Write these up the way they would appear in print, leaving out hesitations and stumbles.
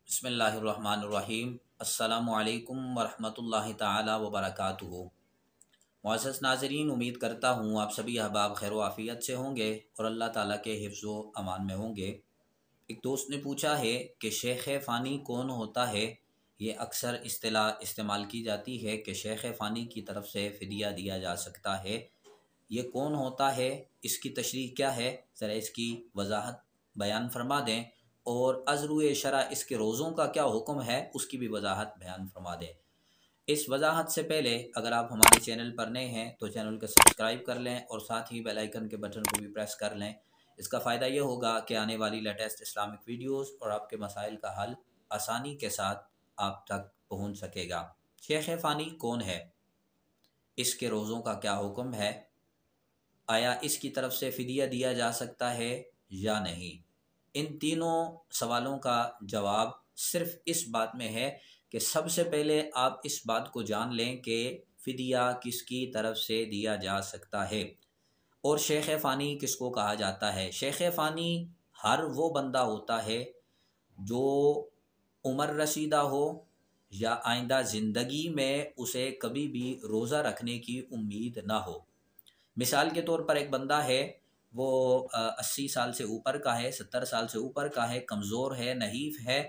बिस्मिल्लाहिर्रहमानिर्रहीम। अस्सलामुअलैकुम वरहमतुल्लाहि ताला वबरकातुहू। मुअज़्ज़ज़ नाज़रीन, उम्मीद करता हूँ आप सभी अहबाब खैर व आफ़ियत से होंगे और अल्लाह ताला के हिफ्ज़ व अमान में होंगे। एक दोस्त ने पूछा है कि शेख़ फ़ानी कौन होता है। ये अक्सर इस्तिलाह इस्तेमाल की जाती है कि शेख़ फ़ानी की तरफ से फ़िदिया दिया जा सकता है। ये कौन होता है, इसकी तशरीह क्या है, ज़रा इसकी वजाहत बयान फरमा दें और अज़रुए शरा इसके रोज़ों का क्या हुक्म है उसकी भी वजाहत बयान फरमा दें। इस वजाहत से पहले अगर आप हमारे चैनल पर नए हैं तो चैनल को सब्सक्राइब कर लें और साथ ही बेल आइकन के बटन को भी प्रेस कर लें। इसका फ़ायदा ये होगा कि आने वाली लेटेस्ट इस्लामिक वीडियोस और आपके मसाइल का हल आसानी के साथ आप तक पहुंच सकेगा। शेख़ फ़ानी कौन है, इसके रोज़ों का क्या हुक्म है, आया इसकी तरफ से फ़िदिया दिया जा सकता है या नहीं। इन तीनों सवालों का जवाब सिर्फ़ इस बात में है कि सबसे पहले आप इस बात को जान लें कि फ़िदिया किसकी तरफ से दिया जा सकता है और शेख़ फ़ानी किसको कहा जाता है। शेख़ फ़ानी हर वो बंदा होता है जो उम्र रसीदा हो या आइंदा ज़िंदगी में उसे कभी भी रोज़ा रखने की उम्मीद ना हो। मिसाल के तौर पर एक बंदा है, वो 80 साल से ऊपर का है, 70 साल से ऊपर का है, कमज़ोर है, नहीफ़ है।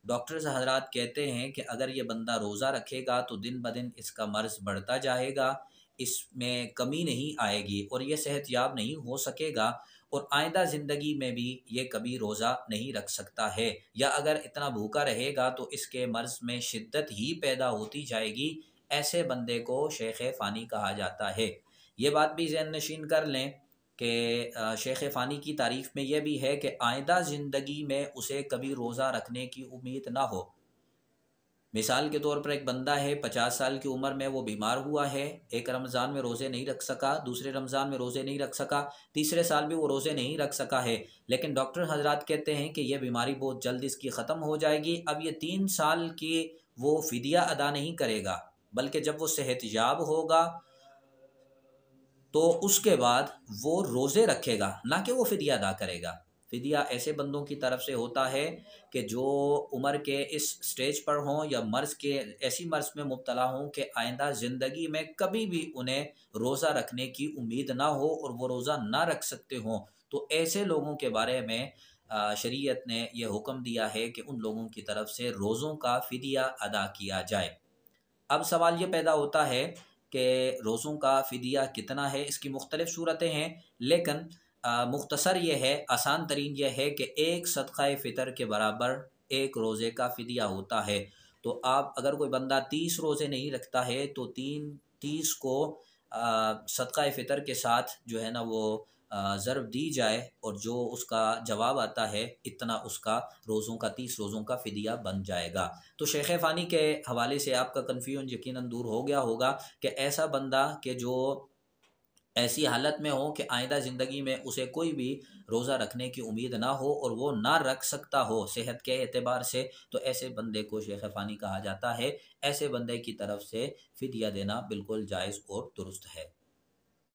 डॉक्टर्स हज़रात कहते हैं कि अगर ये बंदा रोज़ा रखेगा तो दिन ब दिन इसका मर्ज़ बढ़ता जाएगा, इसमें कमी नहीं आएगी और ये सेहतयाब नहीं हो सकेगा और आइंदा ज़िंदगी में भी ये कभी रोज़ा नहीं रख सकता है, या अगर इतना भूखा रहेगा तो इसके मर्ज़ में शिद्दत ही पैदा होती जाएगी। ऐसे बंदे को शेख़ फ़ानी कहा जाता है। ये बात भी ज़हन नशीन कर लें कि शेख़ फ़ानी की तारीफ़ में यह भी है कि आइंदा ज़िंदगी में उसे कभी रोज़ा रखने की उम्मीद ना हो। मिसाल के तौर पर एक बंदा है, 50 साल की उम्र में वो बीमार हुआ है, एक रमज़ान में रोज़े नहीं रख सका, दूसरे रमज़ान में रोज़े नहीं रख सका, तीसरे साल भी वो रोज़े नहीं रख सका है, लेकिन डॉक्टर हज़रात कहते हैं कि यह बीमारी बहुत जल्द इसकी ख़त्म हो जाएगी। अब ये 3 साल की वो फ़िदिया अदा नहीं करेगा, बल्कि जब वो सेहतयाब होगा तो उसके बाद वो रोज़े रखेगा, ना कि वो फ़िदिया अदा करेगा। फ़िदिया ऐसे बंदों की तरफ से होता है कि जो उम्र के इस स्टेज पर हों या मर्ज़ के ऐसी मर्ज़ में मुब्तला हों कि आइंदा ज़िंदगी में कभी भी उन्हें रोज़ा रखने की उम्मीद ना हो और वो रोज़ा ना रख सकते हों। तो ऐसे लोगों के बारे में शरीयत ने यह हुक्म दिया है कि उन लोगों की तरफ से रोज़ों का फ़िदिया अदा किया जाए। अब सवाल ये पैदा होता है कि रोज़ों का फ़िदिया कितना है। इसकी मुख्तलिफ़ सूरतें हैं, लेकिन मुख्तसर ये है, आसान तरीन यह है कि एक सदक़ाए फ़ितर के बराबर एक रोज़े का फ़िदिया होता है। तो आप अगर कोई बंदा 30 रोज़े नहीं रखता है तो 30 को सदक़ाए फ़ितर के साथ जो है ना वो ज़र्ब दी जाए और जो उसका जवाब आता है इतना उसका रोज़ों का 30 रोज़ों का फ़िदिया बन जाएगा। तो शेख़ फ़ानी के हवाले से आपका कन्फ्यूजन यकीनन दूर हो गया होगा कि ऐसा बंदा कि जो ऐसी हालत में हो कि आइंदा ज़िंदगी में उसे कोई भी रोज़ा रखने की उम्मीद ना हो और वो ना रख सकता हो सेहत के एतबार से, तो ऐसे बंदे को शेख़ फ़ानी कहा जाता है। ऐसे बंदे की तरफ से फ़िदिया देना बिल्कुल जायज़ और दुरुस्त है।